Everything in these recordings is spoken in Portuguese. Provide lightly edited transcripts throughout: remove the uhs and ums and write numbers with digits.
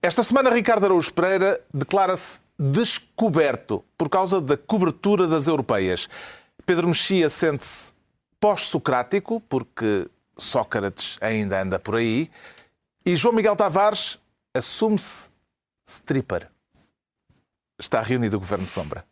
Esta semana, Ricardo Araújo Pereira declara-se descoberto por causa da cobertura das europeias. Pedro Mexia sente-se pós-socrático, porque Sócrates ainda anda por aí. E João Miguel Tavares assume-se stripper. Está reunido o Governo Sombra.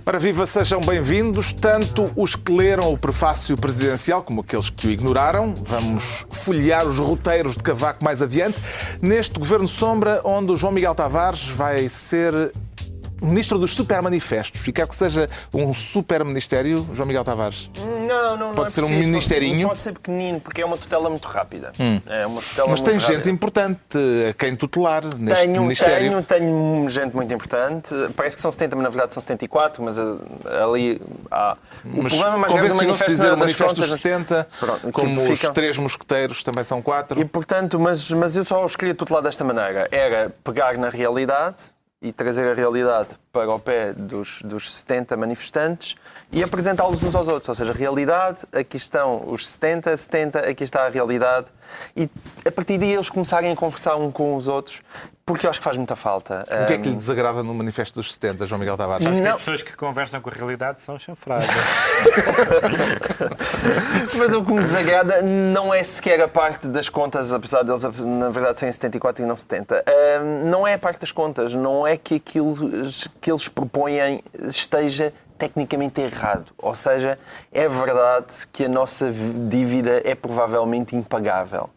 Para viva, sejam bem-vindos, tanto os que leram o prefácio presidencial como aqueles que o ignoraram. Vamos folhear os roteiros de Cavaco mais adiante, neste Governo Sombra, onde o João Miguel Tavares vai ser ministro dos supermanifestos. E quer que seja um superministério, João Miguel Tavares? Não pode é ser preciso. Um ministerinho? Pode ser pequenino, porque é uma tutela muito rápida. É uma tutela Mas muito tem gente rápida. importante a quem tutelar neste ministério. Tenho gente muito importante. Parece que são 70, mas na verdade são 74, mas ali há... Mas convencionou-se dizer o manifesto dos 70, Pronto, como que os ficam... três mosqueteiros também são 4. E portanto, mas eu só os queria tutelar desta maneira. Era pegar na realidade e trazer a realidade para o pé dos 70 manifestantes e apresentá-los uns aos outros. Ou seja, realidade, aqui estão os 70, 70, aqui está a realidade. E a partir daí eles começarem a conversar um com os outros, porque eu acho que faz muita falta. O que é que lhe desagrada no manifesto dos 70, João Miguel Tavares? Acho que as pessoas que conversam com a realidade são chanfradas. Mas o que me desagrada não é sequer a parte das contas, apesar deles, na verdade, serem 74 e não 70. Não é a parte das contas. Não é que aquilo que eles propõem esteja tecnicamente errado. Ou seja, é verdade que a nossa dívida é provavelmente impagável.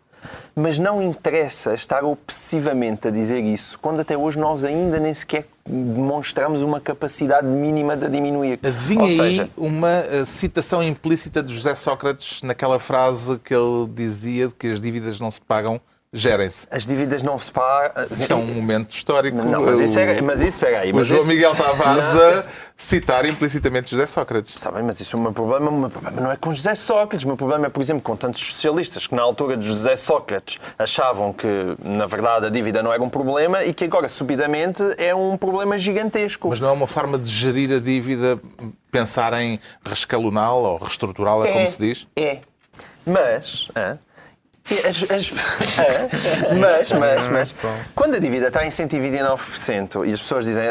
Mas não interessa estar obsessivamente a dizer isso, quando até hoje nós ainda nem sequer demonstramos uma capacidade mínima de diminuir. Adivinha aí uma citação implícita de José Sócrates naquela frase que ele dizia de que as dívidas não se pagam, gerem-se. As dívidas não se pagam... Isto é um momento histórico. Não, mas isso espera aí. O João Miguel Tavares a citar implicitamente José Sócrates. Está bem, mas isso é o meu problema. O meu problema não é com José Sócrates. O meu problema é, por exemplo, com tantos socialistas que na altura de José Sócrates achavam que, na verdade, a dívida não era um problema e que agora, subidamente, é um problema gigantesco. Mas não é uma forma de gerir a dívida, pensar em rescaloná-la ou reestruturá-la, como se diz? É. Mas... Mas quando a dívida está em 129% e as pessoas dizem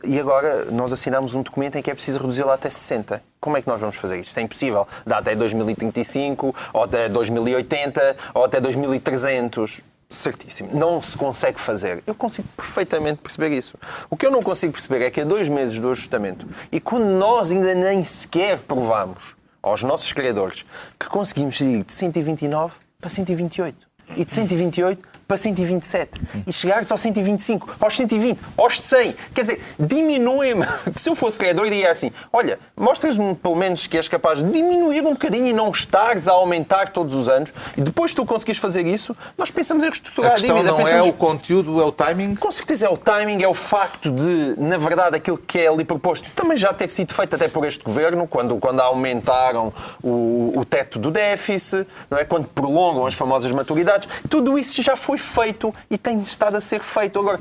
e agora nós assinamos um documento em que é preciso reduzi-la até 60%, como é que nós vamos fazer isto? Isto é impossível. Dá até 2035, ou até 2080, ou até 2300. Certíssimo. Não se consegue fazer. Eu consigo perfeitamente perceber isso. O que eu não consigo perceber é que a 2 meses do ajustamento, e quando nós ainda nem sequer provamos aos nossos credores que conseguimos ir de 129 para 128. E de 128 para 127. E chegares aos 125, aos 120, aos 100. Quer dizer, diminui-me. Se eu fosse credor, eu diria assim, olha, mostras-me pelo menos que és capaz de diminuir um bocadinho e não estares a aumentar todos os anos. E depois tu conseguires fazer isso, nós pensamos em reestruturar a dívida. A questão não é o conteúdo, é o timing? Com certeza é o timing, é o facto de, na verdade, aquilo que é ali proposto também já ter sido feito até por este governo, quando aumentaram o teto do déficit, não é? Quando prolongam as famosas maturidades. Tudo isso já foi feito e tem estado a ser feito. Agora,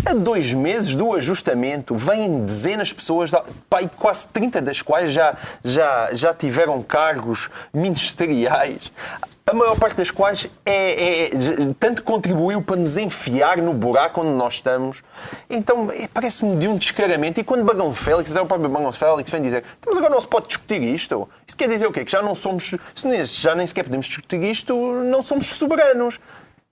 a 2 meses do ajustamento, vêm dezenas de pessoas, quase 30 das quais já tiveram cargos ministeriais, a maior parte das quais tanto contribuiu para nos enfiar no buraco onde nós estamos. Então, parece-me de um descaramento. E quando Bagão Félix, até o próprio Bagão Félix, vem dizer mas agora não se pode discutir isto. Isso quer dizer o quê? Que já não somos... Já nem sequer podemos discutir isto, não somos soberanos.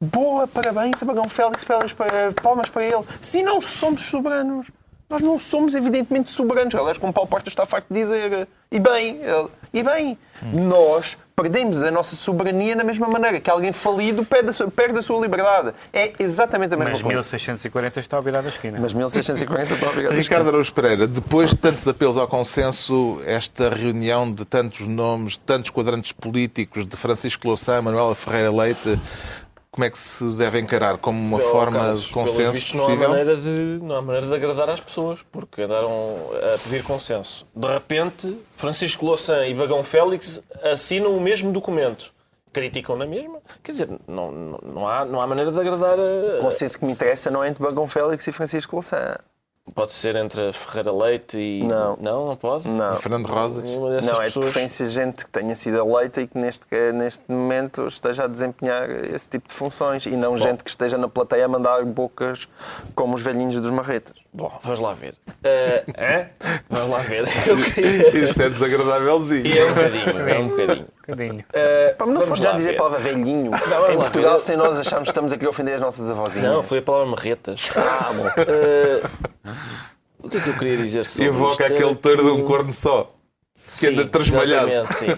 Boa, parabéns a Bagão Félix, palmas para ele. Se não somos soberanos, nós não somos evidentemente soberanos. Aliás, como Paulo Portas está farto de dizer. E bem, nós perdemos a nossa soberania da mesma maneira que alguém falido perde a sua liberdade. É exatamente a mesma coisa. Mas 1640 está a virar da esquina. Mas 1640 está a virar da esquina. Ricardo Araújo Pereira, depois de tantos apelos ao consenso, esta reunião de tantos nomes, de tantos quadrantes políticos, de Francisco Louçã, Manuela Ferreira Leite, como é que se deve encarar? Como uma Pelo forma caso, de pelos consenso vistos, possível? não há maneira de agradar às pessoas, porque andaram a pedir consenso. De repente, Francisco Louçã e Bagão Félix assinam o mesmo documento. Criticam na mesma. Quer dizer, não há maneira de agradar O consenso que me interessa não é entre Bagão Félix e Francisco Louçã. Pode ser entre a Ferreira Leite e... Não. Não pode? Não. E Fernando Rosas? Nenhuma dessas Não, é de pessoas. preferência gente que tenha sido eleita e que neste momento esteja a desempenhar esse tipo de funções e não gente que esteja na plateia a mandar bocas como os velhinhos dos marretas. Bom, vamos lá ver. Vamos lá ver. Isso é desagradávelzinho. E é um bocadinho. Bocadinho. Pá, mas não se pode já dizer a palavra velhinho. Em lá Portugal, ver. sem nós acharmos que estamos aqui a ofender as nossas avózinhas. Não, foi a palavra marretas. Bom. O que é que eu queria dizer sobre isto? Evoca aquele touro de um corno só. Que anda trasmalhado. Exatamente, sim.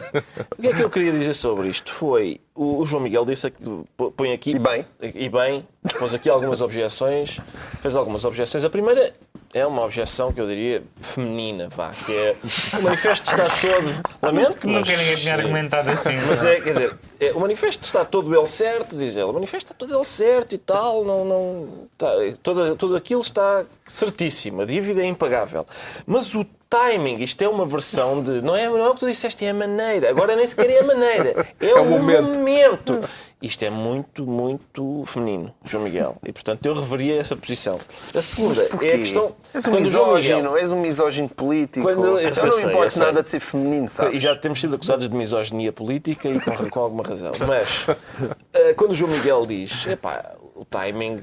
O que é que eu queria dizer sobre isto? Foi, o João Miguel disse, põe aqui... E bem. Pôs aqui algumas objeções, fez algumas objeções. A primeira é uma objeção que eu diria feminina, que é o manifesto está todo... Lamento, mas... Nunca ninguém tinha argumentado assim. Mas quer dizer, o manifesto está todo ele certo, diz ele. O manifesto está todo ele certo e tal, tudo aquilo está certíssimo, a dívida é impagável. Mas o timing, isto é uma versão de... Não é o que tu disseste, é a maneira. Agora nem sequer é a maneira, é o momento. Isto é muito, muito feminino, João Miguel. E, portanto, eu reveria essa posição. A segunda é a questão... És um misógino político. Quando Eu não me importa nada de ser feminino, E sabes? já temos sido acusados de misoginia política e com alguma razão. Mas, quando o João Miguel diz, o timing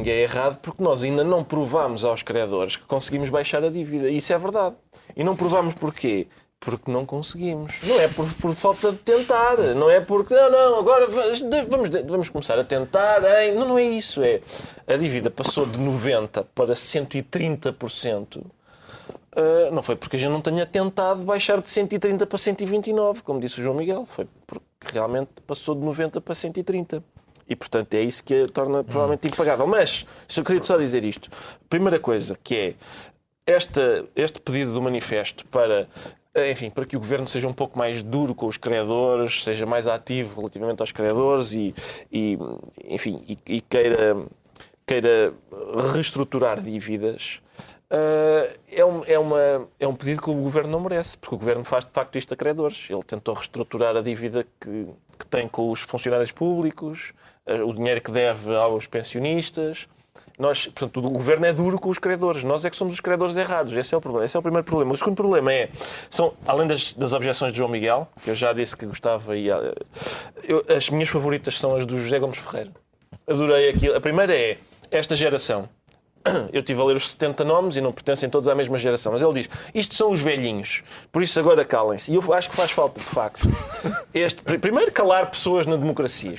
é errado porque nós ainda não provámos aos credores que conseguimos baixar a dívida. E isso é verdade. E não provámos porquê? Porque não conseguimos. Não é por falta de tentar. Não é porque, agora vamos começar a tentar. Hein? Não é isso. A dívida passou de 90% para 130%. Não foi porque a gente não tenha tentado baixar de 130 para 129, como disse o João Miguel. Foi porque realmente passou de 90 para 130. E, portanto, é isso que a torna provavelmente impagável. Mas, eu queria só dizer isto. Primeira coisa, que é este pedido do manifesto para que o Governo seja um pouco mais duro com os credores, seja mais ativo relativamente aos credores e queira reestruturar dívidas, é um pedido que o Governo não merece, porque o Governo faz de facto isto a credores. Ele tentou reestruturar a dívida que tem com os funcionários públicos, o dinheiro que deve aos pensionistas. Portanto, o Governo é duro com os credores. Nós é que somos os credores errados. Esse é o problema. Esse é o primeiro problema. O segundo problema além das objeções de João Miguel, que eu já disse que gostava, as minhas favoritas são as do José Gomes Ferreira. Adorei aquilo. A primeira é esta geração. Eu estive a ler os 70 nomes e não pertencem todos à mesma geração. Mas ele diz, isto são os velhinhos, por isso agora calem-se. E eu acho que faz falta, de facto, primeiro calar pessoas na democracia.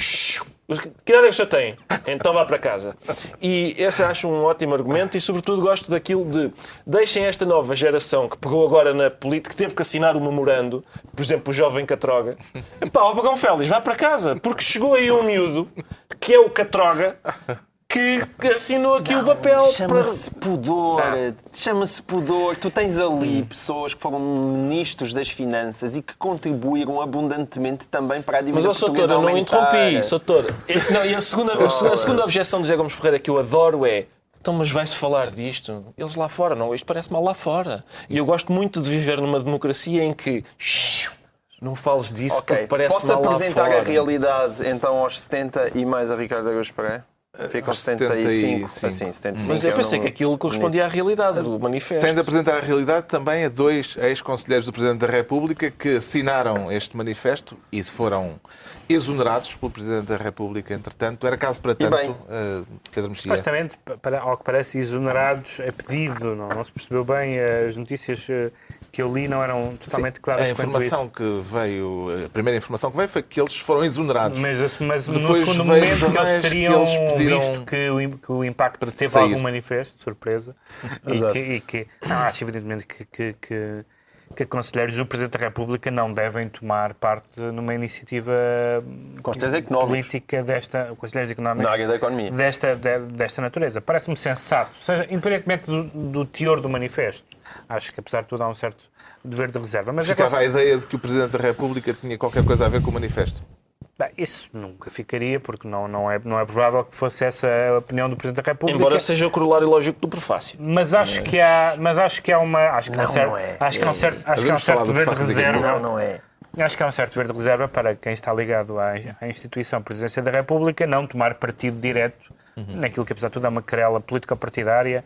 Que idade é que o senhor tem? Então vá para casa. E esse acho um ótimo argumento e, sobretudo, gosto daquilo de deixem esta nova geração que pegou agora na política, que teve que assinar um memorando, por exemplo, o jovem Catroga. O Bagão Félix, vá para casa, porque chegou aí um miúdo, que é o Catroga, que assinou aqui o papel. Chama-se pudor. Chama-se pudor. Tu tens ali pessoas que foram ministros das Finanças e que contribuíram abundantemente também para a dívida Mas, portuguesa Soutor, eu não aumentar. interrompi, Soutor. E a segunda objeção do José Gomes Ferreira que eu adoro é então, mas vai-se falar disto? Eles lá fora, não, isto parece mal lá fora. E eu gosto muito de viver numa democracia em que não fales disso porque parece Posso mal lá fora. apresentar a realidade então aos 70 e mais a Ricardo Araújo Pereira? Fica aos 75. Assim, 75. Mas eu pensei que aquilo correspondia à realidade do manifesto. Tem de apresentar a realidade também a dois ex-conselheiros do Presidente da República que assinaram este manifesto e foram exonerados pelo Presidente da República, entretanto. Era caso para tanto, Pedro Mexia. Supostamente, ao que parece, exonerados a pedido. Não se percebeu bem. As notícias que eu li não eram totalmente claras quanto a isso. A primeira informação que veio foi que eles foram exonerados. Mas no depois segundo veio momento que eles teriam pediram visto que o impacto teve sair. algum manifesto, surpresa, e que acho evidentemente que conselheiros do Presidente da República não devem tomar parte numa iniciativa política conselheiros económicos na área da economia desta natureza. Parece-me sensato, seja, independentemente do teor do manifesto. Acho que, apesar de tudo, há um certo dever de reserva. Mas ficava a ideia de que o Presidente da República tinha qualquer coisa a ver com o manifesto. Bem, isso nunca ficaria, porque não é provável que fosse essa a opinião do Presidente da República. Embora seja o corolário lógico do prefácio. Mas acho que há uma... Acho que há um certo verde reserva. Não é. Acho que há um certo verde reserva para quem está ligado à instituição Presidência da República não tomar partido direto naquilo que, apesar de tudo, é uma querela político-partidária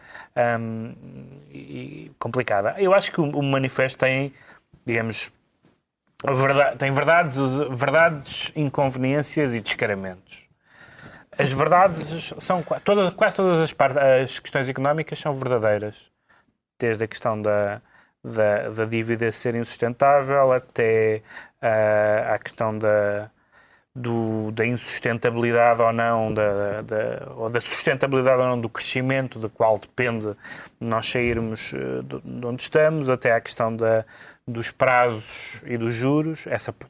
e complicada. Eu acho que o manifesto tem, digamos, tem verdades, inconveniências e descaramentos. As verdades são... Quase todas as questões económicas são verdadeiras. Desde a questão da dívida ser insustentável até à questão da insustentabilidade ou não, ou da sustentabilidade ou não do crescimento, do qual depende nós sairmos de onde estamos, até à questão dos prazos e dos juros.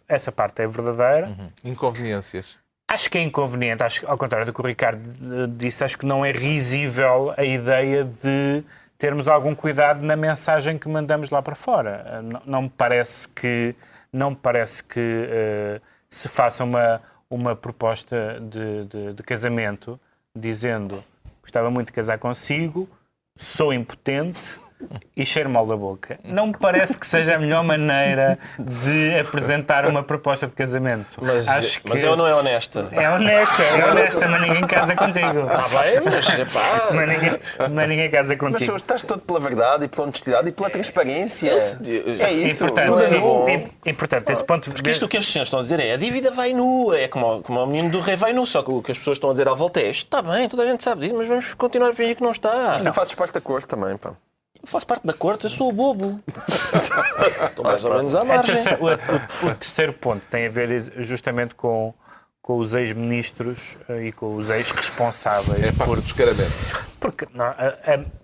Essa parte é verdadeira. Inconveniências. Acho que é inconveniente, ao contrário do que o Ricardo disse, acho que não é risível a ideia de termos algum cuidado na mensagem que mandamos lá para fora. Não me parece que se faça uma proposta de casamento dizendo: gostava muito de casar consigo, sou impotente e cheiro mal da boca. Não me parece que seja a melhor maneira de apresentar uma proposta de casamento. Mas é ou não é honesta? É honesta, mas ninguém casa contigo. Bem, mas Mas ninguém casa contigo. Mas estás todo pela verdade e pela honestidade e pela transparência. É isso. E portanto, esse ponto de Porque isto o que estes senhores estão a dizer é: a dívida vai nu, é como o menino do rei vai nu, só que o que as pessoas estão a dizer à volta é: está bem, toda a gente sabe disso, mas vamos continuar a fingir que não está. Não fazes parte da cor também, pá. Eu faço parte da corte, eu sou o bobo. Estou mais ou menos à margem. O terceiro ponto tem a ver justamente com os ex-ministros e com os ex-responsáveis. É a parte dos caramentos. Porque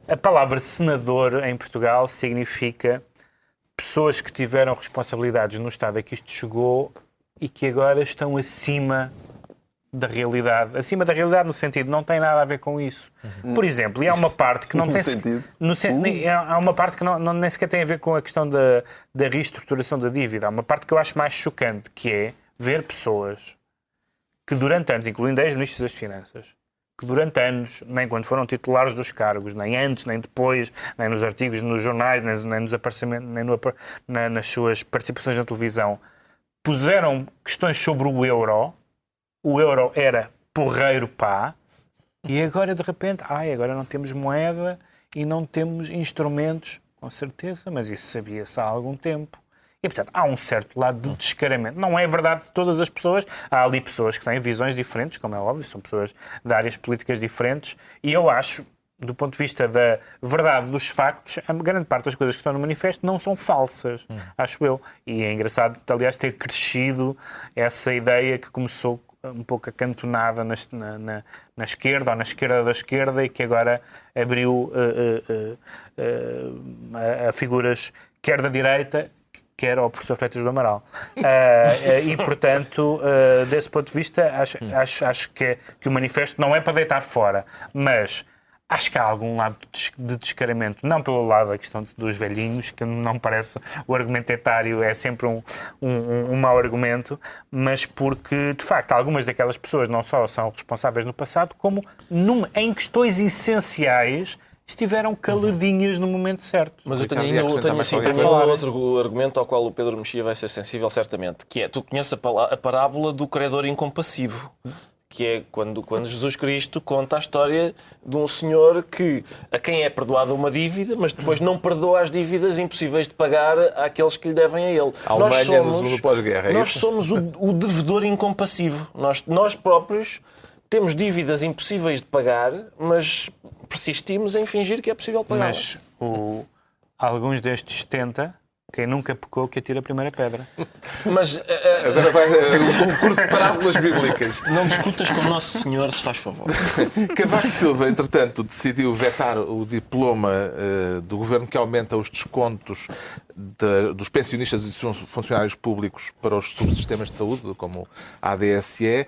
a palavra senador em Portugal significa pessoas que tiveram responsabilidades no Estado a que isto chegou e que agora estão acima da realidade. Acima da realidade no sentido, não tem nada a ver com isso. Por exemplo, e há uma parte que não tem... Há uma parte que nem sequer tem a ver com a questão da reestruturação da dívida. Há uma parte que eu acho mais chocante, que é ver pessoas que durante anos, incluindo ex-ministros das Finanças, que durante anos, nem quando foram titulares dos cargos, nem antes, nem depois, nem nos artigos nos jornais, nem nos aparecimentos, nem nas suas participações na televisão, puseram questões sobre o euro era porreiro pá, e agora de repente, agora não temos moeda e não temos instrumentos, com certeza, mas isso sabia-se há algum tempo. E, portanto, há um certo lado de descaramento. Não é verdade de todas as pessoas. Há ali pessoas que têm visões diferentes, como é óbvio, são pessoas de áreas políticas diferentes, e eu acho, do ponto de vista da verdade dos factos, a grande parte das coisas que estão no manifesto não são falsas, acho eu. E é engraçado, aliás, ter crescido essa ideia que começou um pouco acantonada na esquerda ou na esquerda da esquerda e que agora abriu a figuras quer da direita, quer ao professor Freitas do Amaral. E, portanto, desse ponto de vista, acho que o manifesto não é para deitar fora, mas acho que há algum lado de descaramento, não pelo lado da questão dos velhinhos, que não me parece, o argumento etário é sempre um mau argumento, mas porque, de facto, algumas daquelas pessoas não só são responsáveis no passado, como em questões essenciais estiveram caladinhas no momento certo. Mas eu tenho ainda outro argumento ao qual o Pedro Mexia vai ser sensível, certamente, que é: tu conheces a parábola do credor incompassivo, que é quando Jesus Cristo conta a história de um senhor a quem é perdoada uma dívida, mas depois não perdoa as dívidas impossíveis de pagar àqueles que lhe devem a ele. Alemanha no segundo pós-guerra, nós somos o devedor incompassivo. Nós próprios temos dívidas impossíveis de pagar, mas persistimos em fingir que é possível pagá-las. Mas alguns destes 70... Quem nunca pecou que atira a primeira pedra. Mas agora vai um curso de parábolas bíblicas. Não discutas com o Nosso Senhor, se faz favor. Cavaco Silva, entretanto, decidiu vetar o diploma do governo que aumenta os descontos dos pensionistas e dos funcionários públicos para os subsistemas de saúde, como a ADSE.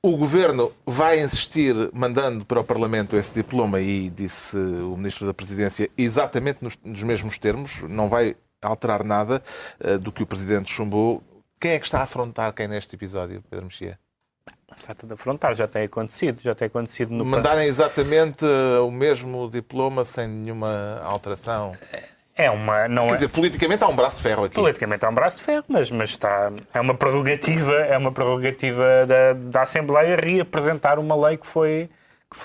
O Governo vai insistir, mandando para o Parlamento esse diploma, e disse o Ministro da Presidência, exatamente nos mesmos termos, não vai alterar nada do que o Presidente chumbou, Quem é que está a afrontar quem neste episódio, Pedro Mexia? Não se trata de afrontar, já tem acontecido no Mandarem exatamente o mesmo diploma sem nenhuma alteração. Não Quer é. dizer, politicamente há um braço de ferro aqui. Politicamente é um braço de ferro, mas está, é uma prerrogativa da Assembleia reapresentar uma lei que foi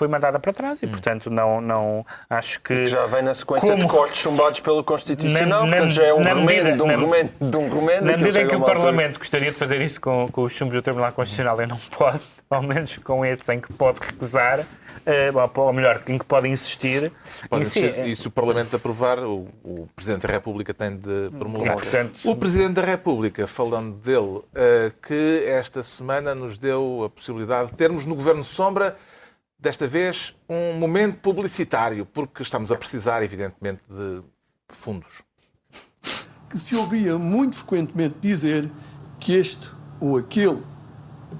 mandada para trás e, portanto, não acho que... Já vem na sequência de cortes chumbados pelo Constitucional, portanto já é um remendo de um remendo. Na medida em que o Parlamento gostaria de fazer isso com os chumbos do Tribunal Constitucional e não pode, ao menos com esse em que pode recusar, ou melhor, em que pode insistir. E se o Parlamento aprovar, o Presidente da República tem de promulgar. Portanto, O Presidente da República, falando dele, que esta semana nos deu a possibilidade de termos no Governo Sombra, desta vez, um momento publicitário, porque estamos a precisar, evidentemente, de fundos. Que se ouvia muito frequentemente dizer que este ou aquele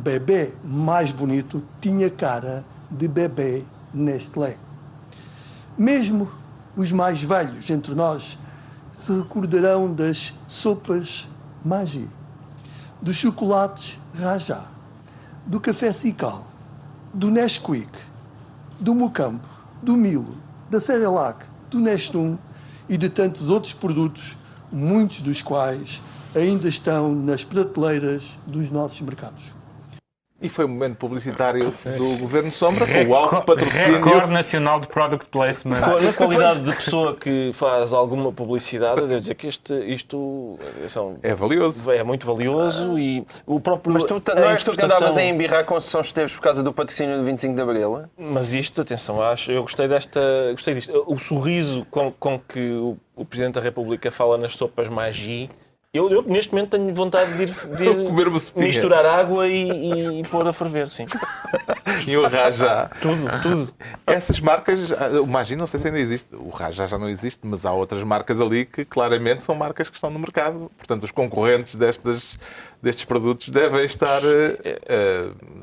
bebê mais bonito tinha cara de bebê Nestlé. Mesmo os mais velhos entre nós se recordarão das sopas Maggi, dos chocolates Rajá, do café Cical, do Nesquik, do Mocambo, do Milo, da Cerelac, do Nestum e de tantos outros produtos, muitos dos quais ainda estão nas prateleiras dos nossos mercados. E foi um momento publicitário do Governo Sombra, com o alto patrocínio. Recorde Nacional de Product Placement. Na qualidade de pessoa que faz alguma publicidade, eu devo dizer que isto É valioso. é muito valioso e o próprio... Mas tu não és tu que andavas a embirrar com São Esteves por causa do patrocínio do 25 de Abril? Mas isto, atenção, eu gostei disto. O sorriso com que o Presidente da República fala nas sopas Maggi. Eu neste momento tenho vontade de ir Comer uma sopinha. misturar água e pôr a ferver, sim. E o Rajá. Tudo. Essas marcas, o Maggi não sei se ainda existe, o Rajá já não existe, mas há outras marcas ali que claramente são marcas que estão no mercado. Portanto, os concorrentes destes produtos devem estar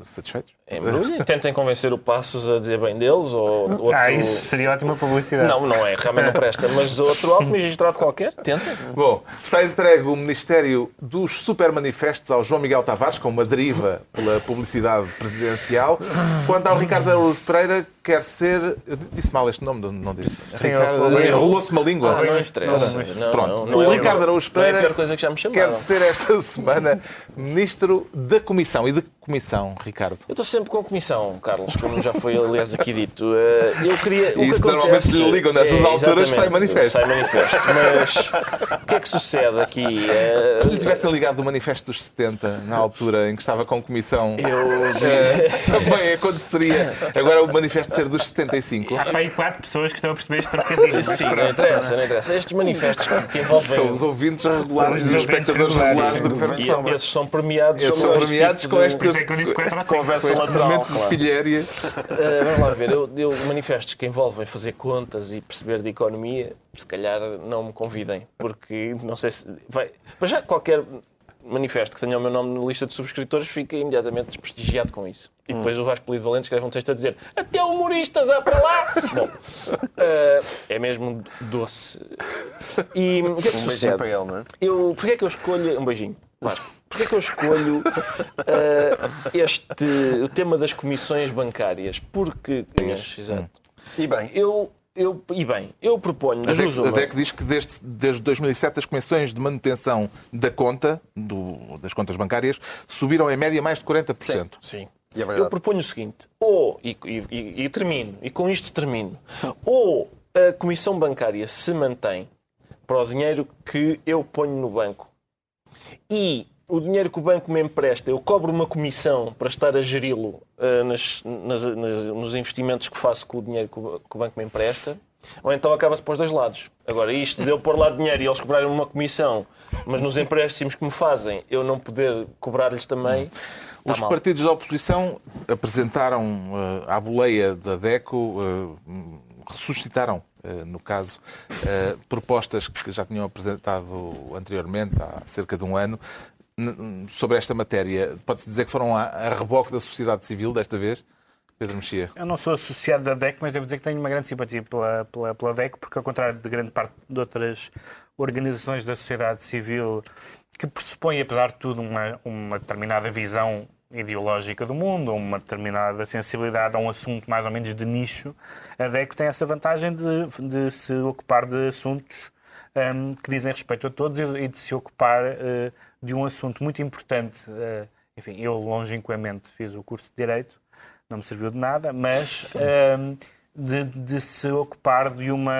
satisfeitos. Embrulhem, tentem convencer o Passos a dizer bem deles ou outro... Isso seria ótima publicidade. Não é, realmente não presta. Mas outro alto magistrado qualquer, tentem. Bom, está entregue o Ministério dos Supermanifestos ao João Miguel Tavares, com uma deriva pela publicidade presidencial. Quanto ao Ricardo Araújo Pereira, quer ser... Eu disse mal este nome, não disse. Enrolou-se uma língua. Não interessa. Pronto. Não O Ricardo Araújo não é a Pereira pior coisa que já me quer chamaram. ser esta semana Ministro da Comissão. E de que comissão, Ricardo? Eu estou sempre com a comissão, Carlos, como já foi, aliás, aqui dito. Eu queria... E isso normalmente lhe ligam nessas alturas, sai manifesto. Sai manifesto. Mas o que é que sucede aqui? Se lhe tivessem ligado do Manifesto dos 70, na altura em que estava com comissão, também aconteceria. Agora o Manifesto ser dos 75. Há para aí 4 pessoas que estão a perceber este trocadilho. Sim, não interessa. Estes manifestos que envolvem... São os ouvintes regulares e os espectadores regulares do Governo de Sombra. E esses são premiados. Esses são premiados com esta Isso é que eu disse 4 a 5. conversa lateral. momento de pilhéria. Vamos lá ver, eu manifestos que envolvem fazer contas e perceber de economia, se calhar não me convidem, porque não sei se vai... Mas já qualquer manifesto que tenha o meu nome na lista de subscritores fica imediatamente desprestigiado com isso. E depois o Vasco Polido Valente escreve um texto a dizer até humoristas há para lá! Bom, é mesmo doce. E o que é que sucede? Para ele, não é? Porquê é que eu escolho... Um beijinho. Vasco. Porquê é que eu escolho o tema das comissões bancárias? Porque... Exato. E bem, Eu proponho... das duas uma. Até que diz que desde 2007 as comissões de manutenção da conta, das contas bancárias, subiram em média mais de 40%. Sim. E é verdade. Eu proponho o seguinte, e termino, e com isto termino, ou a comissão bancária se mantém para o dinheiro que eu ponho no banco e o dinheiro que o banco me empresta, eu cobro uma comissão para estar a geri-lo nos investimentos que faço com o dinheiro que o banco me empresta, ou então acaba-se para os dois lados. Agora, isto de eu pôr lá dinheiro e eles cobrarem uma comissão, mas nos empréstimos que me fazem eu não poder cobrar-lhes também... Os partidos da oposição apresentaram à boleia da DECO, ressuscitaram, no caso, propostas que já tinham apresentado anteriormente, há cerca de um ano, sobre esta matéria. Pode-se dizer que foram a reboque da sociedade civil desta vez? Pedro Mexia? Eu não sou associado da DECO, mas devo dizer que tenho uma grande simpatia pela DECO, porque, ao contrário de grande parte de outras organizações da sociedade civil que pressupõem, apesar de tudo, uma determinada visão ideológica do mundo, ou uma determinada sensibilidade a um assunto mais ou menos de nicho, a DECO tem essa vantagem de se ocupar de assuntos que dizem respeito a todos e de se ocupar de um assunto muito importante. Enfim, eu longínquamente fiz o curso de Direito, não me serviu de nada, mas de se ocupar de uma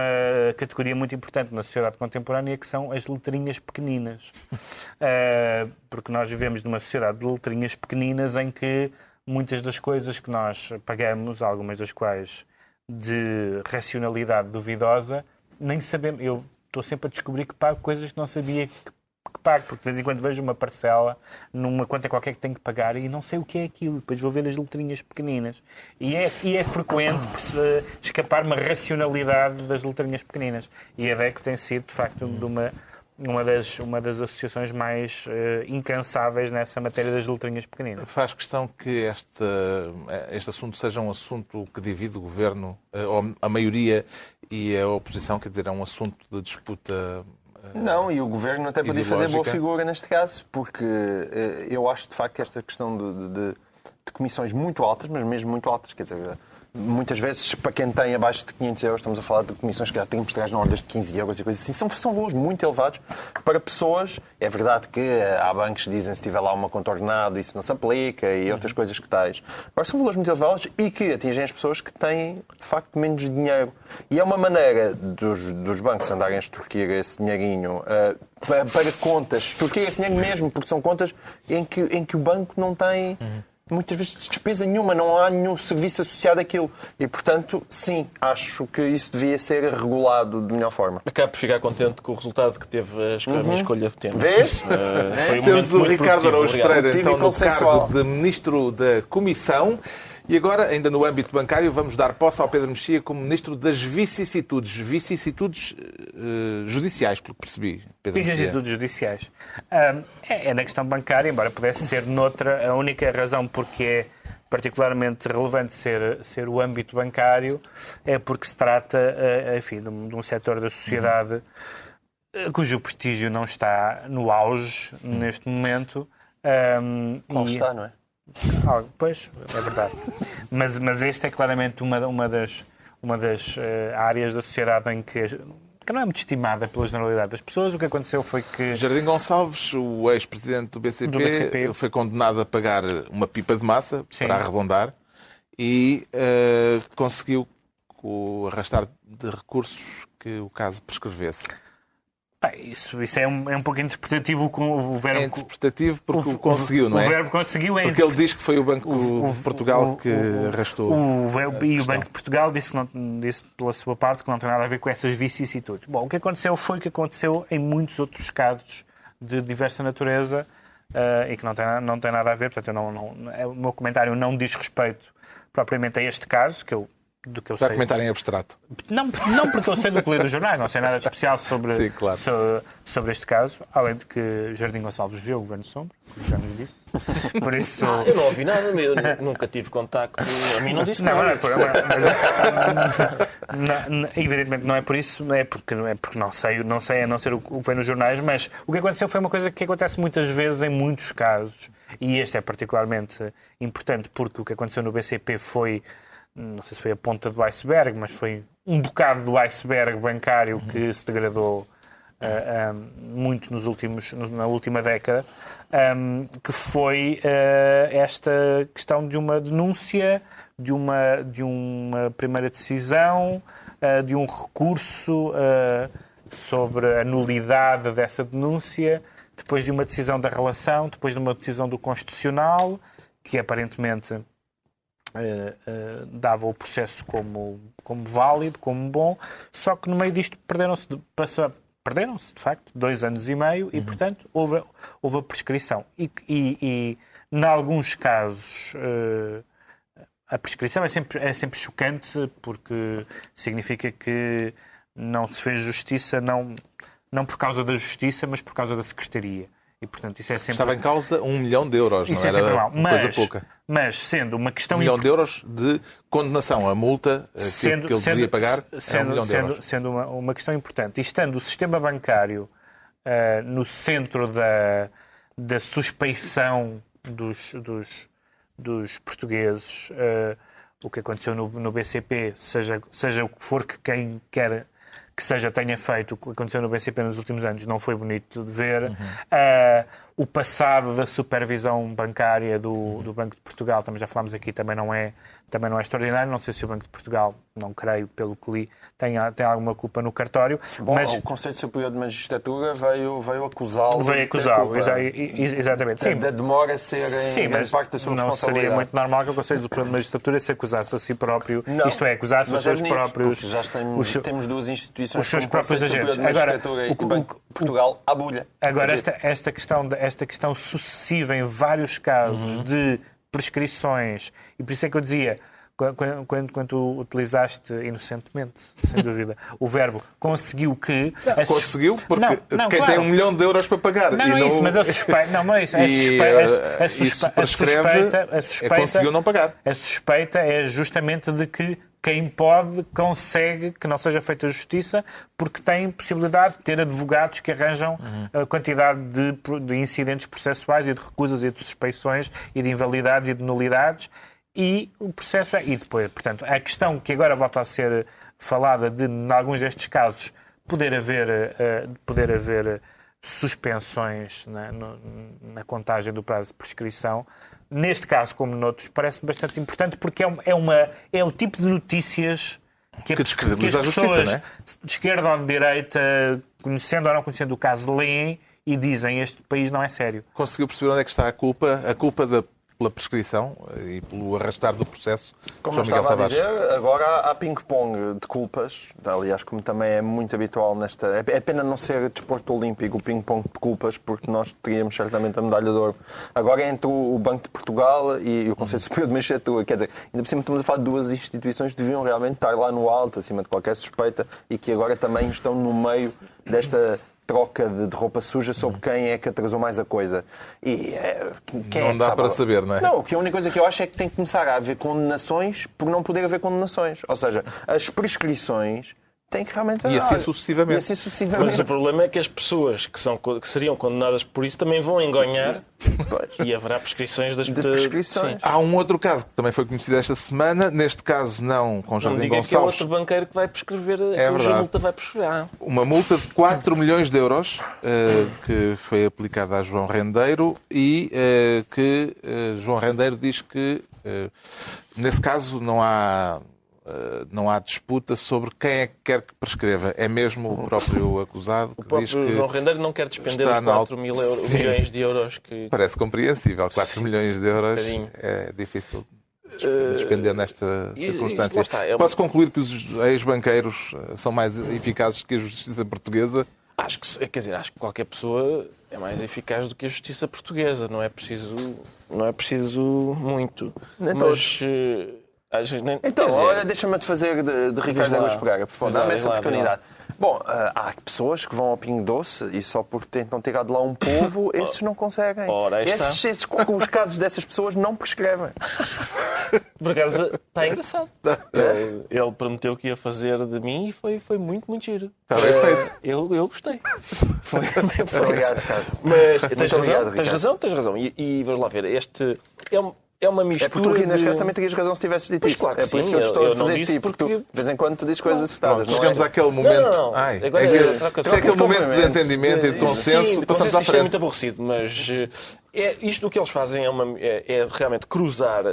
categoria muito importante na sociedade contemporânea, que são as letrinhas pequeninas. Porque nós vivemos numa sociedade de letrinhas pequeninas em que muitas das coisas que nós pagamos, algumas das quais de racionalidade duvidosa, nem sabemos. Eu estou sempre a descobrir que pago coisas que não sabia que pago, porque de vez em quando vejo uma parcela numa conta qualquer que tenho que pagar e não sei o que é aquilo. Depois vou ver as letrinhas pequeninas. E é frequente escapar uma racionalidade das letrinhas pequeninas. E a DECO tem sido, de facto, uma das associações mais incansáveis nessa matéria das letrinhas pequeninas. Faz questão que este assunto seja um assunto que divide o governo, ou a maioria e a oposição, quer dizer, é um assunto de disputa. Não, e o Governo até podia fazer boa figura neste caso, porque eu acho de facto que esta questão de comissões muito altas, mas mesmo muito altas, quer dizer, muitas vezes para quem tem abaixo de 500 euros, estamos a falar de comissões que já têm por trás na ordem de 15 euros e coisas assim, são voos muito elevados para pessoas. É verdade que há bancos que dizem que se tiver lá uma conta ordenada isso não se aplica e outras coisas que tais. Agora são valores muito elevados e que atingem as pessoas que têm de facto menos dinheiro. E é uma maneira dos bancos andarem a extorquir esse dinheirinho para contas, extorquir esse dinheiro mesmo, porque são contas em que o banco não tem muitas vezes despesa nenhuma, não há nenhum serviço associado àquilo. E, portanto, sim, acho que isso devia ser regulado de melhor forma. Acabo por ficar contente com o resultado que teve a minha escolha de tema. Vês? Foi Temos o Ricardo Araújo Pereira, então, no consensual. cargo de Ministro da Comissão. E agora, ainda no âmbito bancário, vamos dar posse ao Pedro Mexia como Ministro das vicissitudes judiciais, pelo que percebi. Vicissitudes judiciais. É na questão bancária, embora pudesse ser noutra. A única razão porque é particularmente relevante ser o âmbito bancário é porque se trata, enfim, de um setor da sociedade cujo prestígio não está no auge neste momento. Não está, não é? Pois, é verdade. Mas este é claramente uma das áreas da sociedade em que não é muito estimada pela generalidade das pessoas. O que aconteceu foi que Jardim Gonçalves, o ex-presidente do BCP, foi condenado a pagar uma pipa de massa, para arredondar, e conseguiu, com o arrastar de recursos, que o caso prescrevesse. Isso é um pouco interpretativo com o verbo. É interpretativo porque o conseguiu, não é? O verbo conseguiu porque ele diz que foi o Banco de Portugal que arrastou. E o Banco de Portugal disse pela sua parte que não tem nada a ver com essas vicissitudes. Bom, o que aconteceu foi o que aconteceu em muitos outros casos de diversa natureza e que não tem nada a ver. Portanto, o meu comentário não diz respeito propriamente a este caso, do que eu sei. Está a comentar em abstrato. Não porque eu sei do que li dos jornais, não sei nada de especial sobre, Sim, claro. sobre este caso, além de que Jardim Gonçalves viu o Governo Sombra, como já nos disse. Por isso... Eu não ouvi nada, eu nunca tive contacto, a mim não disse nada. Evidentemente não é por isso, é porque não sei a não ser o que vem nos jornais, mas o que aconteceu foi uma coisa que acontece muitas vezes em muitos casos, e este é particularmente importante porque o que aconteceu no BCP foi, não sei se foi a ponta do iceberg, mas foi um bocado do iceberg bancário que se degradou muito na última década, que foi esta questão de uma denúncia, de uma primeira decisão, de um recurso sobre a nulidade dessa denúncia, depois de uma decisão da relação, depois de uma decisão do Constitucional, que aparentemente dava o processo como válido, como bom, só que no meio disto perderam-se de facto 2 anos e meio e, portanto, houve a prescrição. E em alguns casos, a prescrição é sempre chocante porque significa que não se fez justiça, não por causa da justiça, mas por causa da secretaria. E, portanto, isso é sempre... Estava em causa 1 milhão de euros, Isso não é sempre era mal. uma coisa pouca. Mas sendo uma questão... 1 milhão de euros de condenação. A multa que ele deveria pagar é 1 milhão de euros. Sendo uma questão importante. E estando o sistema bancário no centro da suspeição dos portugueses, o que aconteceu no BCP, seja o que for que quem quer que seja tenha feito, o que aconteceu no BCP nos últimos anos não foi bonito de ver. O passado da supervisão bancária do Banco de Portugal, também já falámos aqui, também não é extraordinário. Não sei se o Banco de Portugal, não creio, pelo que li, tem alguma culpa no cartório. Bom, mas o Conselho Superior de Magistratura veio acusá-lo. Exatamente. Sim, da demora ser em grande parte da sua não responsabilidade. seria muito normal que o Conselho Superior de Magistratura se acusasse a si próprio, Não, isto é, acusasse os seus próprios... Já temos duas instituições, os seus como o próprios Conselho agentes. Superior de Agora, Magistratura e o Banco de Portugal à bulha. Agora, esta questão sucessiva em vários casos de prescrições, e por isso é que eu dizia, quando tu utilizaste inocentemente, sem dúvida, o verbo conseguiu que... Conseguiu, porque quem claro. tem 1 milhão de euros para pagar. Não é isso, mas a suspeita... Não é isso. A suspeita conseguiu não pagar. A suspeita é justamente de que quem pode, consegue que não seja feita justiça, porque tem possibilidade de ter advogados que arranjam a quantidade de incidentes processuais e de recusas e de suspeições e de invalidades e de nulidades, e o processo e depois, portanto, a questão que agora volta a ser falada de, em alguns destes casos, poder haver suspensões na contagem do prazo de prescrição. Neste caso, como noutros, parece-me bastante importante, porque é o tipo de notícias que as pessoas de esquerda ou de direita, conhecendo ou não conhecendo o caso, leem e dizem: este país não é sério. Conseguiu perceber onde é que está a culpa pela prescrição e pelo arrastar do processo? Como eu estava a dizer, agora há ping-pong de culpas. Aliás, como também é muito habitual nesta... É pena não ser desporto olímpico o ping-pong de culpas, porque nós teríamos certamente a medalha de ouro. Agora entre o Banco de Portugal e o Conselho Superior de Magistratura. Quer dizer, ainda por cima estamos a falar de duas instituições que deviam realmente estar lá no alto, acima de qualquer suspeita, e que agora também estão no meio desta troca de roupa suja sobre quem é que atrasou mais a coisa. E não dá para saber, não é? Não, a única coisa que eu acho é que tem que começar a haver condenações por não poder haver condenações. Ou seja, as prescrições têm que realmente... E assim sucessivamente. Mas o problema é que as pessoas que seriam condenadas por isso também vão engonhar e haverá prescrições das prescrições. Sim. Há um outro caso que também foi conhecido esta semana, neste caso não com Jardim diga Gonçalves. Que é outro banqueiro que vai prescrever, cuja multa vai prescrever. Uma multa de 4 milhões de euros que foi aplicada a João Rendeiro e que João Rendeiro diz que nesse caso não há disputa sobre quem é que quer que prescreva. É mesmo o próprio acusado que diz que João Rendeiro não quer despender os 4 milhões de euros que... Parece compreensível. 4 milhões de euros é difícil despender nesta circunstância. Posso concluir que os ex-banqueiros são mais eficazes que a justiça portuguesa? Acho que qualquer pessoa é mais eficaz do que a justiça portuguesa. Não é preciso muito. Mas... Então, olha, deixa-me-te fazer de Ricardo Araújo Pereira, por favor, dá-me essa oportunidade. Bom, há pessoas que vão ao Pingo Doce e só porque tentam tirar de lá um povo, esses não conseguem. Os casos dessas pessoas não prescrevem. Por acaso, está engraçado. Ele prometeu que ia fazer de mim e foi muito, muito giro. Está bem feito. Eu gostei. Foi bem feito. Obrigado, Ricardo. Mas tens razão. E vamos lá ver, este é uma mistura. É porque tu, neste caso, também terias razão se tivesses dito isso. Claro que é por isso que eu estou a fazer tipo, porque tu, de vez em quando tu dizes coisas acertadas. Chegamos àquele momento. Se é aquele momento de entendimento e de consenso, passamos à frente. É muito aborrecido, mas isto que eles fazem é realmente cruzar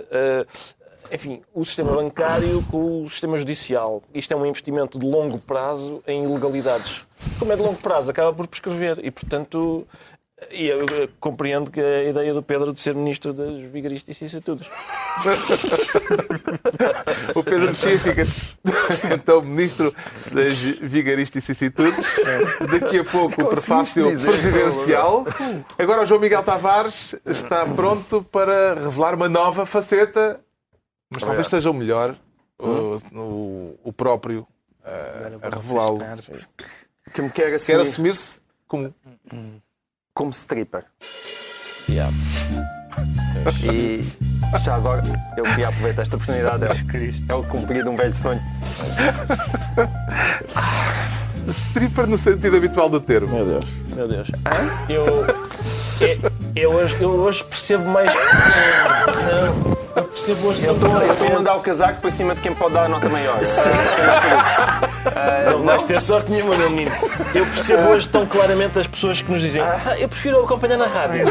o sistema bancário com o sistema judicial. Isto é um investimento de longo prazo em ilegalidades. Como é de longo prazo, acaba por prescrever e, portanto... E eu compreendo que a ideia do Pedro de ser ministro das Vigaristas e tudo. O Pedro Mexia fica então ministro das Vigaristicissitudes. Daqui a pouco o prefácio presidencial. Agora o João Miguel Tavares está pronto para revelar uma nova faceta, mas talvez seja o melhor o próprio a revelá-lo. Que me quer assumir-se como... como stripper. E já agora eu queria aproveitar esta oportunidade. É o cumprir de um velho sonho. Stripper no sentido habitual do termo. Meu Deus, meu Deus. Eu hoje percebo mais. Não, eu percebo hoje. Eu estou a mandar o casaco para cima de quem pode dar a nota maior. Não vais ter sorte nenhuma, meu menino. Eu percebo hoje tão claramente as pessoas que nos dizem eu prefiro acompanhar na rádio.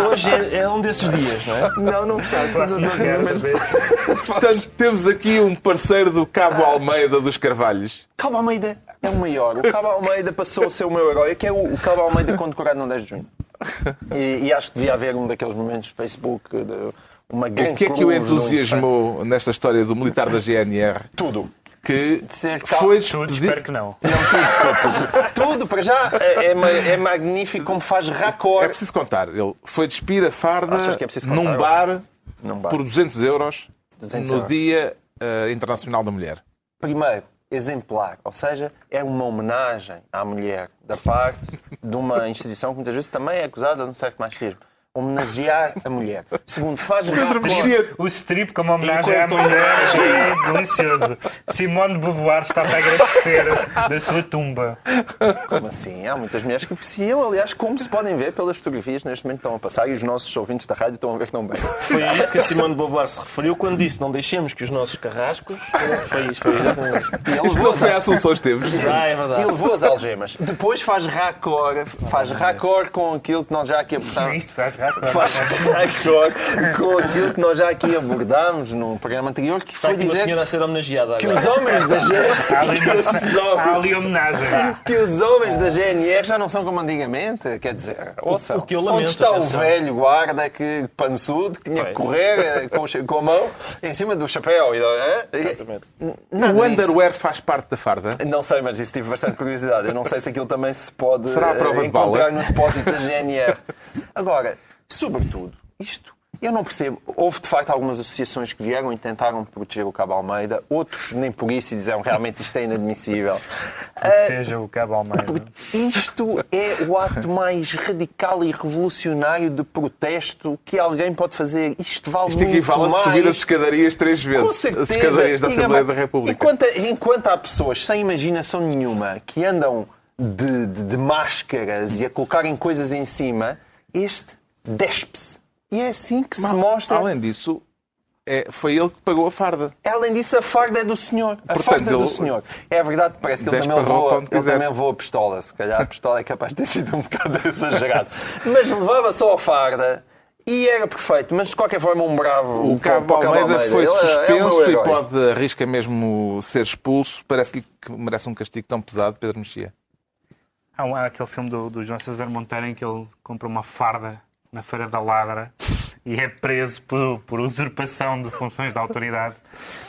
Hoje é um desses dias, não é? Não está. Portanto, temos aqui um parceiro do Cabo Almeida dos Carvalhos. Cabo Almeida é o maior. O Cabo Almeida passou a ser o meu herói, que é o Cabo Almeida condecorado no 10 de junho. E acho que devia haver um daqueles momentos no Facebook, uma grande O que é que o entusiasmou nesta história do militar da GNR? Tudo. Que Ser foi Tudo, despedido. espero que não. Tudo, para já, é magnífico como faz É raccord. preciso contar. Ele foi despir a farda Achas que é preciso contar? num bar Num bar. por 200 euros 200 no euros. Dia Internacional da Mulher. Primeiro, exemplar. Ou seja, é uma homenagem à mulher da parte de uma instituição que muitas vezes também é acusada de um certo machismo. Homenagear a mulher. Segundo, faz raccord. O strip como homenagem à mulher é delicioso. Simone de Beauvoir está a agradecer da sua tumba. Como assim? Há muitas mulheres que apreciam, aliás, como se podem ver pelas fotografias neste momento que estão a passar e os nossos ouvintes da rádio estão a ver que não bem. Foi a isto que a Simone de Beauvoir se referiu quando disse não deixemos que os nossos carrascos... Foi isto. Isto não foi a Assunção Esteves. É E verdade. levou as algemas. Depois faz raccord com aquilo que nós já aqui abordámos. Isto faz raccord. Faz raccord com aquilo que nós já aqui abordámos no programa anterior, que Está foi aqui uma dizer senhora a ser homenageada que agora. os homens da Há ali homenagem. que os homens da GNR já não são como antigamente. Quer dizer, ouçam, o que eu lamento, onde está atenção. o velho guarda que pançudo, que tinha que correr com a mão em cima do chapéu? Exatamente. Nada O disso. underwear faz parte da farda? Não sei, mas isso tive bastante curiosidade. Eu não sei se aquilo também se pode Será a prova de encontrar bala? no depósito da GNR. Agora, sobretudo, isto, eu não percebo. Houve, de facto, algumas associações que vieram e tentaram proteger o Cabo Almeida. Outros nem por isso e disseram realmente isto é inadmissível. Seja o Cabo Almeida. Isto é o ato mais radical e revolucionário de protesto que alguém pode fazer. Isto vale Isto muito equivale a mais. subir as escadarias 3 Com vezes. certeza. As escadarias da E, Assembleia da República. Enquanto há pessoas sem imaginação nenhuma que andam de máscaras e a colocarem coisas em cima, este despe-se. E é assim que se mostra. Além disso, foi ele que pagou a farda. Além disso, a farda é do senhor. A Portanto, farda é do ele- senhor. É verdade, parece que ele desce também para a roupa levou, onde ele quiser. também levou a pistola. Se calhar a pistola é capaz de ter sido um bocado exagerado. Mas levava só a farda e era perfeito. Mas de qualquer forma, um bravo. O Cabo para o Almeida foi Ele é o meu suspenso e herói. pode arrisca mesmo ser expulso. Parece-lhe que merece um castigo tão pesado, Pedro Mexia. Há aquele filme do João César Monteiro em que ele compra uma farda na Feira da Ladra e é preso por usurpação de funções da autoridade.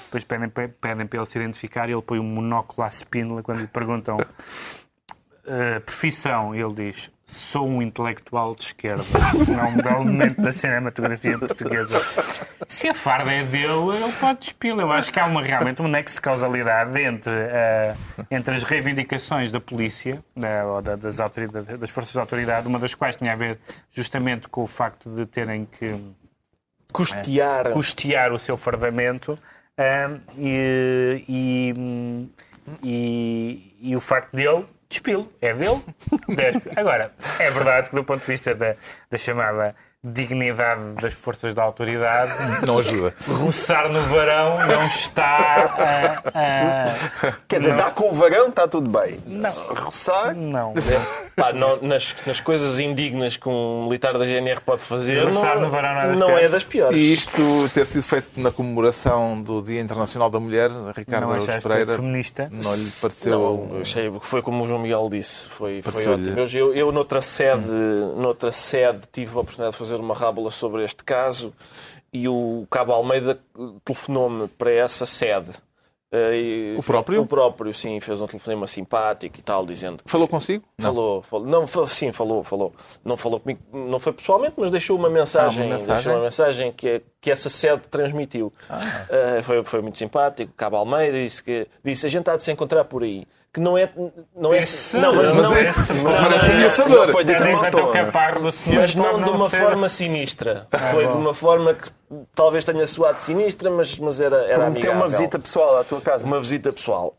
Depois pedem para ele se identificar e ele põe um monóculo à spínola quando lhe perguntam profissão. Ele diz: sou um intelectual de esquerda. Não um belo momento da cinematografia portuguesa. Se a farda é dele, ele pode despô-la. Eu acho que há realmente um nexo de causalidade entre as reivindicações da polícia, das forças de autoridade, uma das quais tinha a ver justamente com o facto de terem que custear o seu fardamento e o facto dele despilo. É dele. Agora, é verdade que do ponto de vista da chamada dignidade das forças da autoridade, Não ajuda. roçar no varão não está Quer dizer, dá com o varão, está tudo bem. Não. Roçar? Não. Pá, nas coisas indignas que um militar da GNR pode fazer, Roçar no varão não é das não piores. é das piores. E isto ter sido feito na comemoração do Dia Internacional da Mulher, Ricardo Não Araújo achaste Pereira, feminista? não lhe pareceu... Não, eu achei que foi como o João Miguel disse, foi Pareceu-lhe. ótimo. Eu noutra sede tive a oportunidade de fazer uma rábula sobre este caso e o Cabo Almeida telefonou-me para essa sede. O próprio? O próprio, sim, fez um telefonema simpático e tal, dizendo que... Falou consigo? Não. Falou. Não, sim, falou. Não falou comigo, não foi pessoalmente, mas deixou uma mensagem. Deixou uma mensagem que essa sede transmitiu. Foi muito simpático. Cabo Almeida disse a gente há de se encontrar por aí. que não é... Esse- não, mas parece ameaçador. Foi dito numa Enquanto o tona. caparro do senhor mas não pode de uma ser- forma sinistra. Foi de uma forma que talvez tenha soado sinistra, mas era Prometeu amigável. uma visita pessoal à tua casa. Uma visita pessoal.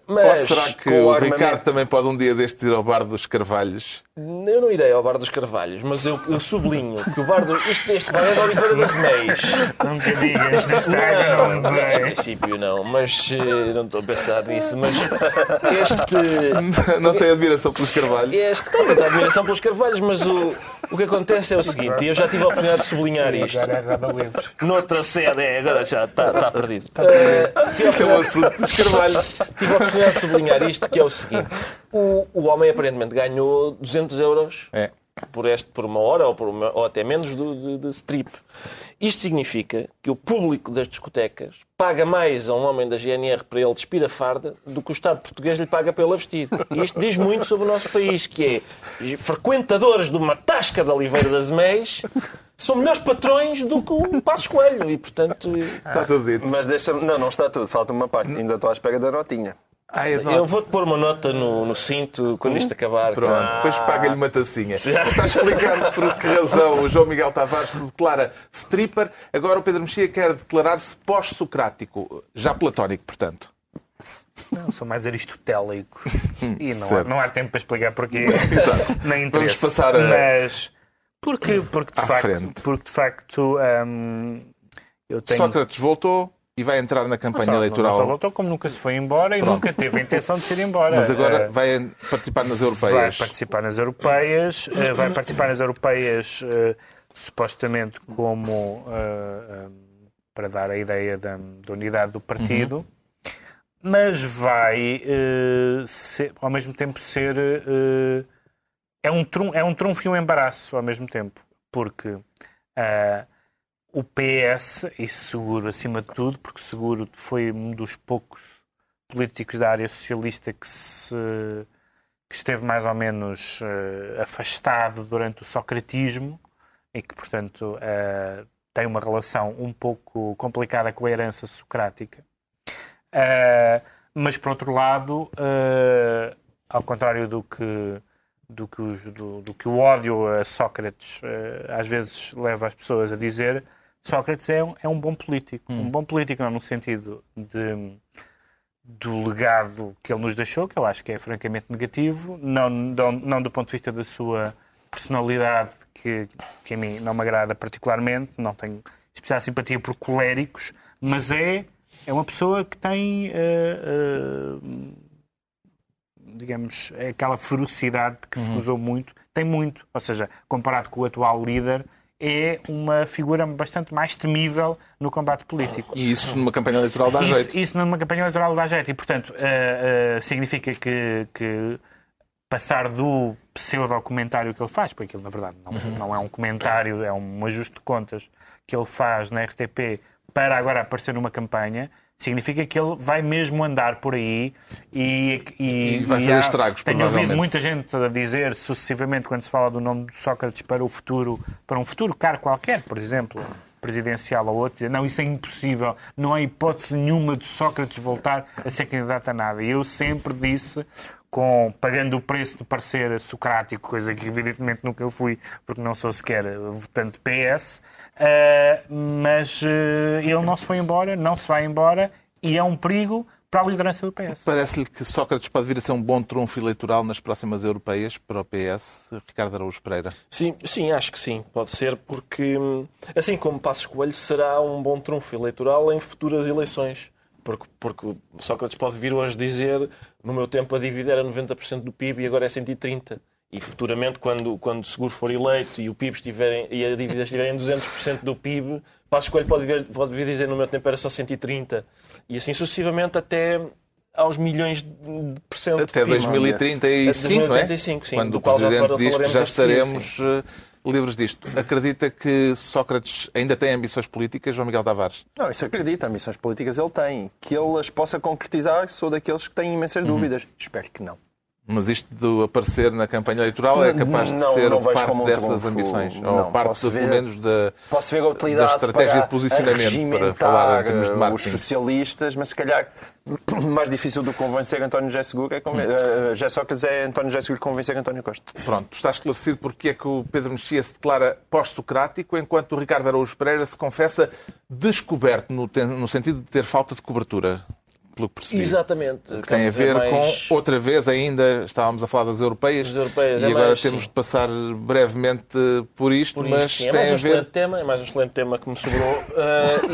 Ou Mas será que com o armamento. Ricardo também pode um dia deste ir ao bar dos Carvalhos? eu não irei ao Bar dos Carvalhos, mas eu sublinho que o bar este bar é de Oliveira das Meias. Nunca digas neste ano, não Em é? princípio não, mas não estou a pensar nisso. Mas este... Não tem admiração pelos Carvalhos? Tenho muita admiração pelos Carvalhos, mas o que acontece é o seguinte, e eu já tive a oportunidade de sublinhar isto. Agora é roda livre. Noutra sede, agora já está perdido. Isto é um assunto dos Carvalhos. Tive a oportunidade de sublinhar isto, que é o seguinte. O homem aparentemente ganhou 200 euros É. por uma hora ou até menos de strip. Isto significa que o público das discotecas paga mais a um homem da GNR para ele despir a farda do que o Estado português lhe paga para ele a vestir. E isto diz muito sobre o nosso país, que é frequentadores de uma tasca de Oliveira das Meias são melhores patrões do que o Passos Coelho. E, portanto, Está tudo dito. Mas deixa-me... Não está tudo. Falta uma parte. Ainda estou à espera da notinha. eu vou-te pôr uma nota no cinto quando isto acabar. Pronto, depois paga-lhe uma tacinha. Está explicado por que razão o João Miguel Tavares se declara stripper. Agora o Pedro Mexia quer declarar-se pós-socrático, já platónico, portanto. Não, sou mais aristotélico. E Certo. não há tempo para explicar porquê. Nem Vamos interesse. passar a... Mas porque À frente. de facto eu tenho... Sócrates voltou e vai entrar na campanha eleitoral. Não só voltou, como nunca se foi embora e nunca teve a intenção de se ir embora. Mas agora vai participar nas vai europeias. participar nas europeias, supostamente como para dar a ideia da unidade do partido, mas vai ao mesmo tempo ser é um trunfo e um embaraço ao mesmo tempo, porque o PS, e Seguro acima de tudo, porque Seguro foi um dos poucos políticos da área socialista que esteve mais ou menos afastado durante o socratismo e que, portanto, tem uma relação um pouco complicada com a herança socrática. Mas, por outro lado, ao contrário do que o ódio a Sócrates às vezes leva as pessoas a dizer, Sócrates é um bom político. Um bom político não no sentido do legado que ele nos deixou, que eu acho que é francamente negativo, não do ponto de vista da sua personalidade, que a mim não me agrada particularmente, não tenho especial simpatia por coléricos, mas é uma pessoa que tem, digamos, aquela ferocidade que se usou muito, tem muito, ou seja, comparado com o atual líder, é uma figura bastante mais temível no combate político. E isso numa campanha eleitoral dá jeito. Isso numa campanha eleitoral dá jeito. E, portanto, significa que passar do pseudo-comentário que ele faz, porque aquilo, na verdade, não é um comentário, é um ajuste de contas que ele faz na RTP para agora aparecer numa campanha, significa que ele vai mesmo andar por aí E vai fazer estragos, tenho ouvido provavelmente. muita gente a dizer sucessivamente, quando se fala do nome de Sócrates para um futuro cargo qualquer, por exemplo, presidencial ou outro, dizer, não, isso é impossível, não há hipótese nenhuma de Sócrates voltar a ser candidato a nada. E eu sempre disse, pagando o preço de parecer socrático, coisa que evidentemente nunca eu fui, porque não sou sequer votante PS, mas ele não se foi embora, não se vai embora, e é um perigo para a liderança do PS. Parece-lhe que Sócrates pode vir a ser um bom trunfo eleitoral nas próximas europeias para o PS, Ricardo Araújo Pereira? Sim, acho que sim. Pode ser porque, assim como Passos Coelho, será um bom trunfo eleitoral em futuras eleições. Porque Sócrates pode vir hoje dizer, no meu tempo a dívida era 90% do PIB e agora é 130%. E futuramente, quando o Seguro for eleito e o PIB e a dívida estiverem 200% do PIB, Passos Coelho pode vir dizer, no meu tempo era só 130%. E assim sucessivamente até aos milhões de % Até do PIB. 2035, não é? 2035, sim. Quando Do o qual Presidente diz que já falaremos a seguir, estaremos livres disto. Acredita que Sócrates ainda tem ambições políticas, João Miguel Tavares? Não, isso acredito. Ambições políticas ele tem. Que ele as possa concretizar, sou daqueles que têm imensas dúvidas. Espero que não. Mas isto de aparecer na campanha eleitoral é capaz de ser parte dessas ambições? Ou parte, pelo menos, posso ver a da utilidade estratégia para de posicionamento, para falar em termos de os marketing? socialistas, mas se calhar mais difícil do que convencer António José Seguro José Sócrates é António José Seguro convencer António Costa. Pronto, está esclarecido porque é que o Pedro Mexia se declara pós-socrático, enquanto o Ricardo Araújo Pereira se confessa descoberto, no sentido de ter falta de cobertura. Pelo que percebi. Exatamente. Que tem a ver com, outra vez ainda, estávamos a falar das europeias, e agora temos de passar brevemente por isto, mas é tem mais a ver... É mais um excelente tema que me sobrou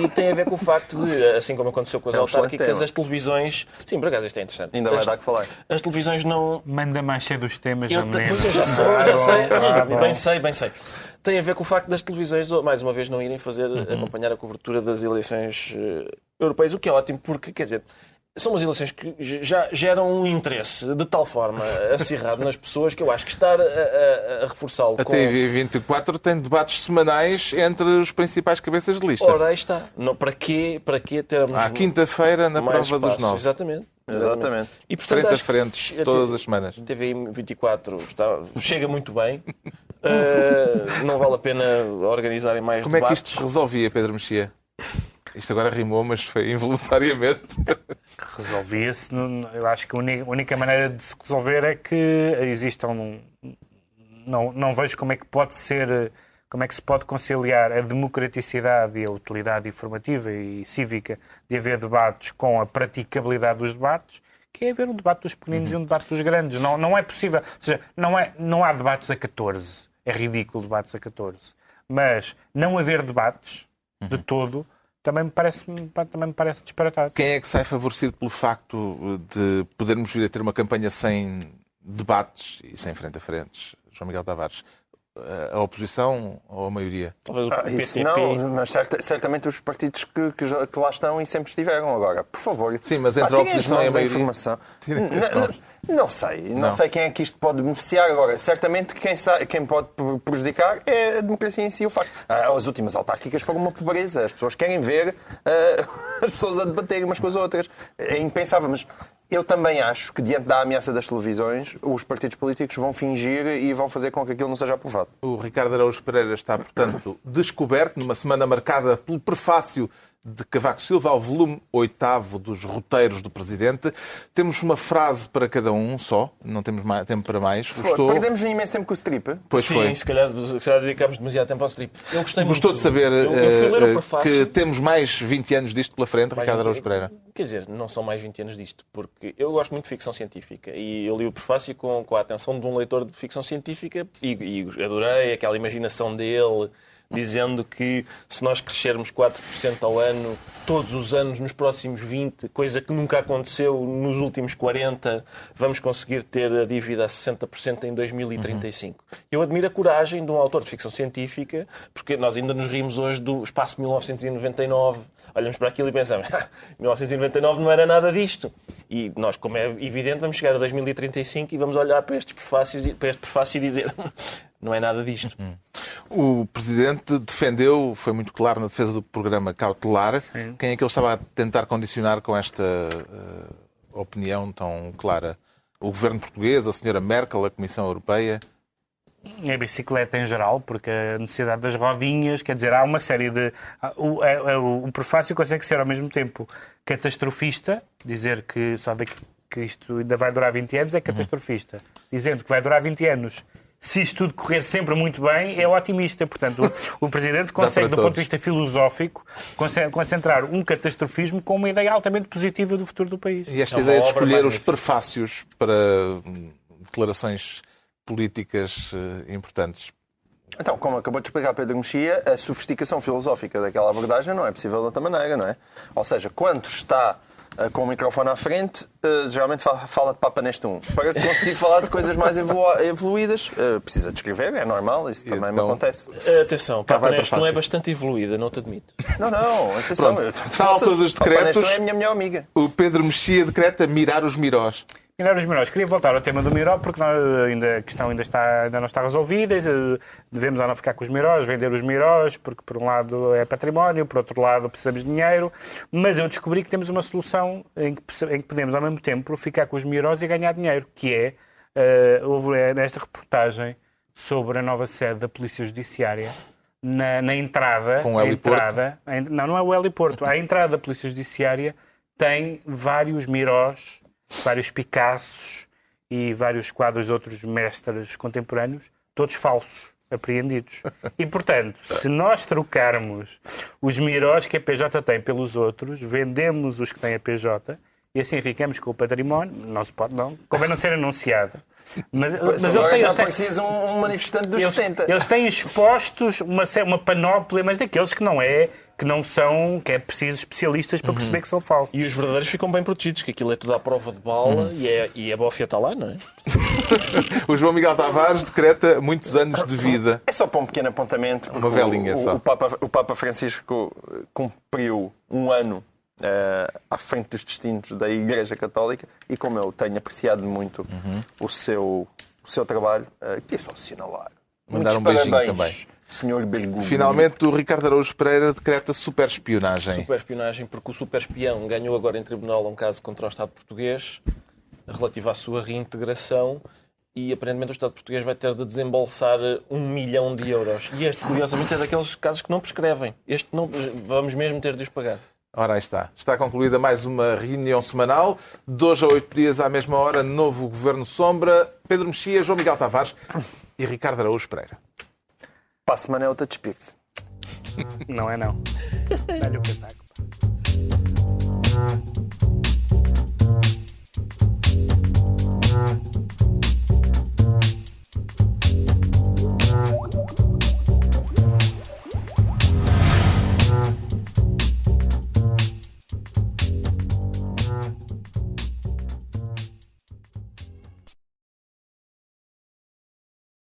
e tem a ver com o facto de, assim como aconteceu com as autárquicas, as televisões... Sim, por acaso isto é interessante. Ainda vai dar que falar. As televisões não... Manda mais cheio dos temas Eu da menina. Pois eu já sei. Bem sei. Tem a ver com o facto das televisões, mais uma vez, não irem acompanhar a cobertura das eleições europeias, o que é ótimo, porque, quer dizer, são umas eleições que já geram um interesse de tal forma acirrado nas pessoas que eu acho que estar a reforçá-lo A TV24 tem debates semanais entre os principais cabeças de lista. Ora, aí está. Não, para quê termos... À quinta-feira, na mais prova dos espaço? 9. Exatamente. E, portanto, Frente a acho que frente, todas as semanas. TV24 chega muito bem. Não vale a pena organizarem mais Como é debates. que isto se resolvia, Pedro Mexia? Isto agora rimou, mas foi involuntariamente. Resolvia-se. Eu acho que a única maneira de se resolver é que existam. Não vejo como é que pode ser. Como é que se pode conciliar a democraticidade e a utilidade informativa e cívica de haver debates com a praticabilidade dos debates, que é haver um debate dos pequeninos e um debate dos grandes. Não é possível. Ou seja, não há debates a 14. É ridículo debates a 14. Mas não haver debates de todo também me parece disparatado. Quem é que sai favorecido pelo facto de podermos vir a ter uma campanha sem debates e sem frente a frentes? João Miguel Tavares, a oposição ou a maioria? Talvez o PTP. Isso não, mas certamente os partidos que lá estão e sempre estiveram agora. Por favor. Sim, mas entre a oposição e a maioria... Não sei quem é que isto pode beneficiar. Agora, certamente quem pode prejudicar é a democracia em si. O facto. As últimas autárquicas foram uma pobreza. As pessoas querem ver as pessoas a debaterem umas com as outras. É impensável, mas eu também acho que, diante da ameaça das televisões, os partidos políticos vão fingir e vão fazer com que aquilo não seja aprovado. O Ricardo Araújo Pereira está, portanto, descoberto numa semana marcada pelo prefácio de Cavaco Silva ao volume 8º dos roteiros do Presidente. Temos uma frase para cada um só, não temos tempo para mais. Perdemos um imenso tempo com o strip. Pois Sim, foi. se calhar dedicámos demasiado tempo ao strip. Eu gostei Gostou muito. de saber Eu fui ler o prefácio. que temos mais 20 anos disto pela frente, Ricardo Araújo Pereira? Quer dizer, não são mais 20 anos disto, porque eu gosto muito de ficção científica e eu li o prefácio com a atenção de um leitor de ficção científica e adorei aquela imaginação dele, dizendo que se nós crescermos 4% ao ano, todos os anos, nos próximos 20, coisa que nunca aconteceu nos últimos 40, vamos conseguir ter a dívida a 60% em 2035. Eu admiro a coragem de um autor de ficção científica, porque nós ainda nos rimos hoje do espaço 1999. Olhamos para aquilo e pensamos, 1999 não era nada disto. E nós, como é evidente, vamos chegar a 2035 e vamos olhar para este prefácio e dizer... Não é nada disto. O Presidente defendeu, foi muito claro na defesa do programa cautelar. Sim. Quem é que ele estava a tentar condicionar com esta opinião tão clara? O Governo português, a Sra. Merkel, a Comissão Europeia? A bicicleta em geral, porque a necessidade das rodinhas, quer dizer, há uma série de... O prefácio consegue ser ao mesmo tempo catastrofista, dizer que que isto ainda vai durar 20 anos é catastrofista. Dizendo que vai durar 20 anos... Se isto tudo correr sempre muito bem, é otimista. Portanto, o Presidente consegue, do ponto de vista filosófico, concentrar um catastrofismo com uma ideia altamente positiva do futuro do país. E esta ideia de escolher os prefácios para declarações políticas importantes? Então, como acabou de explicar Pedro Mexia, a sofisticação filosófica daquela abordagem não é possível de outra maneira, não é? Ou seja, quando está com o microfone à frente, geralmente fala de Papa neste um. Para conseguir falar de coisas mais evoluídas, precisa de escrever, é normal, isso também me acontece. Atenção, Papa neste um é bastante evoluída, não te admito. Não, atenção. Está à altura dos decretos. Papa neste um é a minha melhor amiga. O Pedro Mexia decreta mirar os mirós. Mirar os mirós. Queria voltar ao tema do miró, porque a questão ainda não está resolvida. Devemos ou não ficar com os mirós, vender os mirós, porque por um lado é património, por outro lado precisamos de dinheiro. Mas eu descobri que temos uma solução em que podemos ao mesmo tempo ficar com os mirós e ganhar dinheiro, que é houve nesta reportagem sobre a nova sede da Polícia Judiciária, na entrada... Com o heliporto? Não é o heliporto. A entrada da Polícia Judiciária tem vários Mirós, vários Picassos e vários quadros de outros mestres contemporâneos, todos falsos, apreendidos. E, portanto, se nós trocarmos os Mirós que a PJ tem pelos outros, vendemos os que tem a PJ e assim ficamos com o património, não se pode, não. Convém não ser anunciado. Mas já precisam um manifestante dos 70. Eles têm expostos uma panóplia, mas daqueles que que é preciso especialistas para perceber que são falsos. E os verdadeiros ficam bem protegidos, que aquilo é tudo à prova de bala e a bófia está lá, não é? O João Miguel Tavares decreta muitos anos de vida. É só para um pequeno apontamento. Uma velinha só. O Papa Francisco cumpriu um ano à frente dos destinos da Igreja Católica e, como eu tenho apreciado muito o seu trabalho, queria só assinalar. Mandar um beijinho também. Senhor Bergoglio. Finalmente, o Ricardo Araújo Pereira decreta superespionagem. Superespionagem, porque o superespião ganhou agora em tribunal um caso contra o Estado português relativo à sua reintegração e, aparentemente, o Estado português vai ter de desembolsar 1 milhão de euros. E este, curiosamente, é daqueles casos que não prescrevem. Este não, vamos mesmo ter de os pagar. Ora, aí está. Está concluída mais uma reunião semanal. De hoje a 8 dias, à mesma hora, novo Governo Sombra. Pedro Mexia, João Miguel Tavares e Ricardo Araújo Pereira. Para a semana é outra despir-se. Não é não. Dá-lhe o casaco.